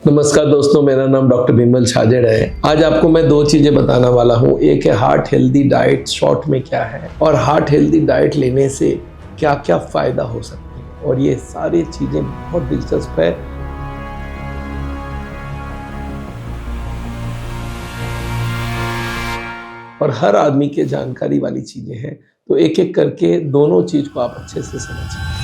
नमस्कार दोस्तों, मेरा नाम डॉक्टर विमल छाजेड़ है। आज आपको मैं दो चीज़ें बताने वाला हूँ। एक है हार्ट हेल्दी डाइट शॉर्ट में क्या है, और हार्ट हेल्दी डाइट लेने से क्या क्या फ़ायदा हो सकते हैं। और ये सारी चीज़ें बहुत दिलचस्प है। और हर आदमी के जानकारी वाली चीज़ें हैं, तो एक एक करके दोनों चीज़ को आप अच्छे से समझिए।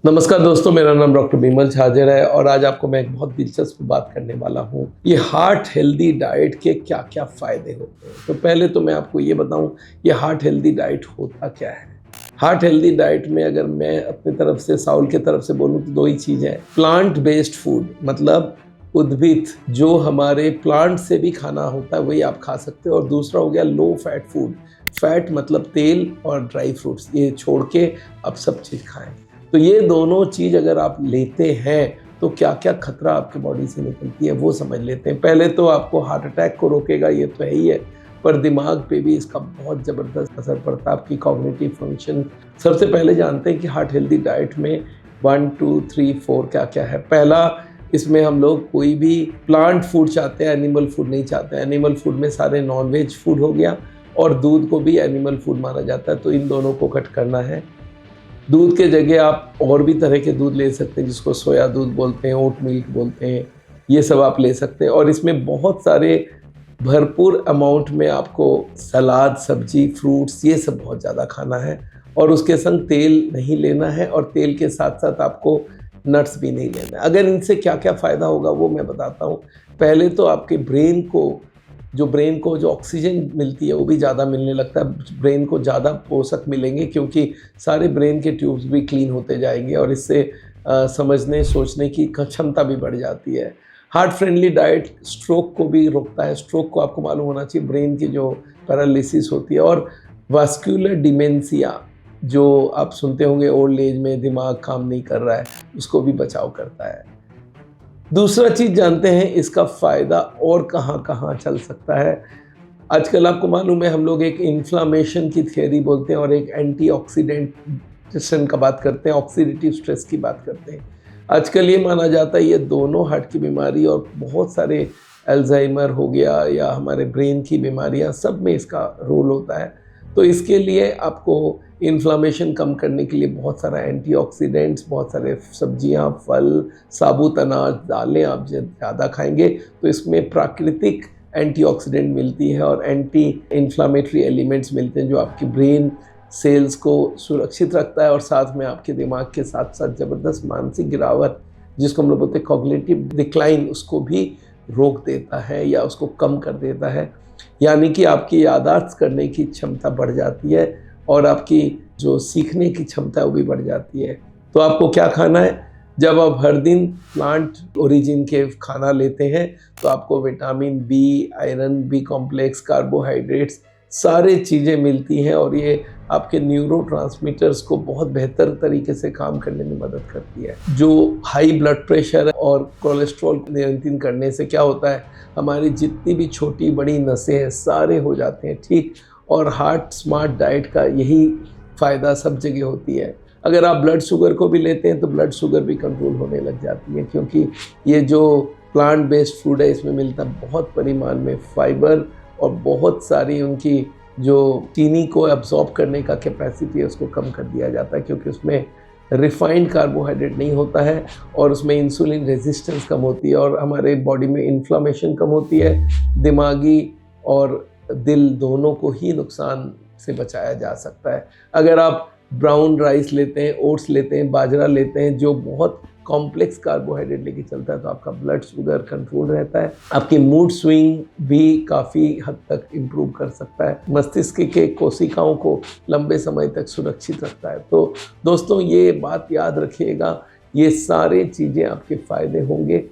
नमस्कार दोस्तों, मेरा नाम डॉक्टर विमल छाजेड़ है और आज आपको मैं एक बहुत दिलचस्प बात करने वाला हूँ। ये हार्ट हेल्दी डाइट के क्या क्या फ़ायदे होते हैं। तो पहले तो मैं आपको ये बताऊँ, ये हार्ट हेल्दी डाइट होता क्या है। हार्ट हेल्दी डाइट में अगर मैं अपनी तरफ से, साउल की तरफ से बोलूँ तो दो ही चीज़ें हैं। प्लांट बेस्ड फूड, मतलब उद्भिद, जो हमारे प्लांट से भी खाना होता है वही आप खा सकते हो। और दूसरा हो गया लो फैट फूड। फैट मतलब तेल और ड्राई फ्रूट्स, ये छोड़ के आप सब चीज़ खाएं। तो ये दोनों चीज़ अगर आप लेते हैं तो क्या क्या खतरा आपके बॉडी से निकलती है वो समझ लेते हैं। पहले तो आपको हार्ट अटैक को रोकेगा, ये तो है ही है, पर दिमाग पे भी इसका बहुत ज़बरदस्त असर पड़ता है, आपकी कॉग्निटिव फंक्शन। सबसे पहले जानते हैं कि हार्ट हेल्दी डाइट में 1, 2, 3, 4 क्या क्या है। पहला, इसमें हम लोग कोई भी प्लांट फूड चाहते हैं, एनिमल फूड नहीं चाहते हैं। एनिमल फूड में सारे नॉनवेज फूड हो गया, और दूध को भी एनिमल फूड माना जाता है, तो इन दोनों को कट करना है। दूध के जगह आप और भी तरह के दूध ले सकते हैं, जिसको सोया दूध बोलते हैं, ओट मिल्क बोलते हैं, ये सब आप ले सकते हैं। और इसमें बहुत सारे भरपूर अमाउंट में आपको सलाद, सब्जी, फ्रूट्स, ये सब बहुत ज़्यादा खाना है। और उसके संग तेल नहीं लेना है, और तेल के साथ साथ आपको नट्स भी नहीं लेना है। अगर इनसे क्या क्या फ़ायदा होगा वो मैं बताता हूँ। पहले तो आपके ब्रेन को जो ऑक्सीजन मिलती है वो भी ज़्यादा मिलने लगता है। ब्रेन को ज़्यादा पोषक मिलेंगे, क्योंकि सारे ब्रेन के ट्यूब्स भी क्लीन होते जाएंगे, और इससे समझने सोचने की क्षमता भी बढ़ जाती है। हार्ट फ्रेंडली डाइट स्ट्रोक को भी रोकता है। स्ट्रोक को आपको मालूम होना चाहिए, ब्रेन की जो पैरालिसिस होती है। और वास्कुलर डिमेंशिया, जो आप सुनते होंगे ओल्ड एज में दिमाग काम नहीं कर रहा है, उसको भी बचाव करता है। दूसरा चीज़ जानते हैं इसका फ़ायदा और कहाँ कहाँ चल सकता है। आजकल आपको मालूम है, हम लोग एक इन्फ्लामेशन की थियरी बोलते हैं और एक एंटीऑक्सीडेंट का बात करते हैं, ऑक्सीडेटिव स्ट्रेस की बात करते हैं। आजकल ये माना जाता है ये दोनों हार्ट की बीमारी और बहुत सारे अल्जाइमर हो गया या हमारे ब्रेन की बीमारियां, सब में इसका रोल होता है। तो इसके लिए आपको इन्फ्लामेशन कम करने के लिए बहुत सारा एंटीऑक्सीडेंट्स, बहुत सारे सब्जियां, फल, साबुत अनाज, दालें आप ज़्यादा खाएंगे तो इसमें प्राकृतिक एंटीऑक्सीडेंट मिलती है और एंटी इन्फ्लामेटरी एलिमेंट्स मिलते हैं, जो आपकी ब्रेन सेल्स को सुरक्षित रखता है। और साथ में आपके दिमाग के साथ साथ ज़बरदस्त मानसिक गिरावट, जिसको हम लोग बोलते हैं कॉग्निटिव डिक्लाइन, उसको भी रोक देता है या उसको कम कर देता है। यानी कि आपकी याददाश्त करने की क्षमता बढ़ जाती है, और आपकी जो सीखने की क्षमता है वो भी बढ़ जाती है। तो आपको क्या खाना है, जब आप हर दिन प्लांट ओरिजिन के खाना लेते हैं तो आपको vitamin B, iron, B complex, carbohydrates, सारे चीज़ें मिलती हैं, और ये आपके न्यूरोट्रांसमीटर्स को बहुत बेहतर तरीके से काम करने में मदद करती है। जो हाई ब्लड प्रेशर और कोलेस्ट्रॉल नियंत्रित करने से क्या होता है, हमारी जितनी भी छोटी बड़ी नसें हैं सारे हो जाते हैं ठीक। और हार्ट स्मार्ट डाइट का यही फ़ायदा सब जगह होती है। अगर आप ब्लड शुगर को भी लेते हैं तो ब्लड शुगर भी कंट्रोल होने लग जाती है, क्योंकि ये जो प्लांट बेस्ड फूड है इसमें मिलता बहुत परिमाण में फाइबर, और बहुत सारी उनकी जो चीनी को एब्जॉर्ब करने का कैपेसिटी है उसको कम कर दिया जाता है, क्योंकि उसमें रिफाइंड कार्बोहाइड्रेट नहीं होता है, और उसमें इंसुलिन रेजिस्टेंस कम होती है, और हमारे बॉडी में इन्फ्लामेशन कम होती है। दिमागी और दिल दोनों को ही नुकसान से बचाया जा सकता है। अगर आप ब्राउन राइस लेते हैं, ओट्स लेते हैं, बाजरा लेते हैं, जो बहुत कॉम्प्लेक्स कार्बोहाइड्रेट लेके चलता है, तो आपका ब्लड शुगर कंट्रोल रहता है। आपकी मूड स्विंग भी काफ़ी हद तक इम्प्रूव कर सकता है। मस्तिष्क के कोशिकाओं को लंबे समय तक सुरक्षित रखता है। तो दोस्तों, ये बात याद रखिएगा, ये सारे चीज़ें आपके फ़ायदे होंगे।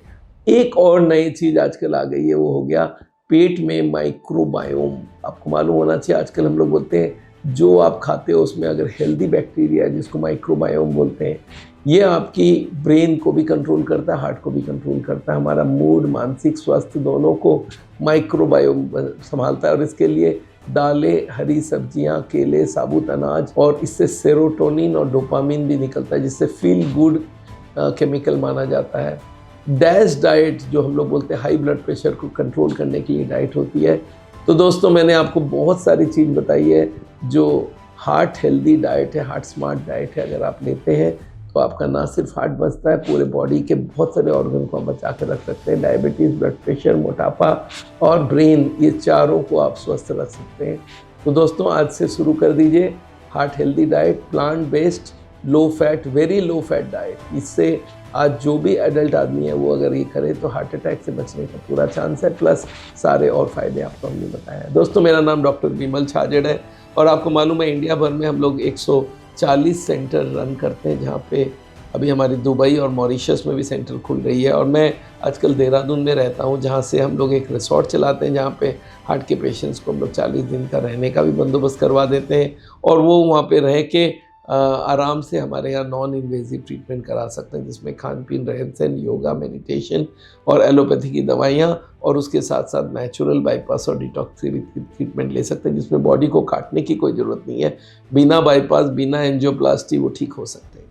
एक और नई चीज़ आजकल आ गई है, वो हो गया पेट में माइक्रोबायोम। आपको मालूम होना चाहिए, आजकल हम लोग बोलते हैं जो आप खाते हो उसमें अगर हेल्दी बैक्टीरिया है, जिसको माइक्रोबायोम बोलते हैं, ये आपकी ब्रेन को भी कंट्रोल करता है, हार्ट को भी कंट्रोल करता है। हमारा मूड, मानसिक स्वास्थ्य दोनों को माइक्रोबायोम संभालता है, और इसके लिए दालें, हरी सब्जियां, केले, साबुत अनाज, और इससे सेरोटोनिन और डोपामिन भी निकलता है जिससे फील गुड केमिकल माना जाता है। डैश डाइट जो हम लोग बोलते हैं हाई ब्लड प्रेशर को कंट्रोल करने के लिए डाइट होती है। तो दोस्तों मैंने आपको बहुत सारी चीज़ बताई है जो हार्ट हेल्दी डाइट है, हार्ट स्मार्ट डाइट है। अगर आप लेते हैं तो आपका ना सिर्फ हार्ट बचता है, पूरे बॉडी के बहुत सारे ऑर्गन को आप बचा कर रख सकते हैं। डायबिटीज़, ब्लड प्रेशर, मोटापा और ब्रेन, ये चारों को आप स्वस्थ रख सकते हैं। तो दोस्तों आज से शुरू कर दीजिए heart healthy diet, plant based, low fat, very low fat diet. इससे आज जो भी एडल्ट आदमी है वो अगर ये करे तो हार्ट अटैक से बचने का पूरा चांस है, प्लस सारे और फायदे आपको हमने बताया। दोस्तों मेरा नाम डॉक्टर बिमल छाजेड़ है और आपको मालूम है इंडिया भर में हम लोग 140 सेंटर रन करते हैं, जहाँ पे अभी हमारी दुबई और मॉरिशस में भी सेंटर खुल रही है। और मैं आजकल देहरादून में रहता हूँ, जहाँ से हम लोग एक रिसोर्ट चलाते हैं, जहाँ पे हार्ट के पेशेंट्स को हम लोग 40 दिन का रहने का भी बंदोबस्त करवा देते हैं और वो वहाँ पे रह के आराम से हमारे यहाँ नॉन इन्वेजिव ट्रीटमेंट करा सकते हैं, जिसमें खान पीन, रहन सहन, योगा, मेडिटेशन और एलोपैथी की दवाइयाँ, और उसके साथ साथ नेचुरल बाईपास और डिटॉक्स ट्रीटमेंट ले सकते हैं, जिसमें बॉडी को काटने की कोई ज़रूरत नहीं है। बिना बाईपास, बिना एंजियोप्लास्टी वो ठीक हो सकते हैं।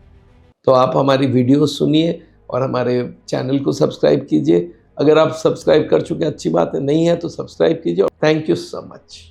तो आप हमारी वीडियो सुनिए और हमारे चैनल को सब्सक्राइब कीजिए। अगर आप सब्सक्राइब कर चुके हैं अच्छी बात है, नहीं है तो सब्सक्राइब कीजिए। Thank you so much.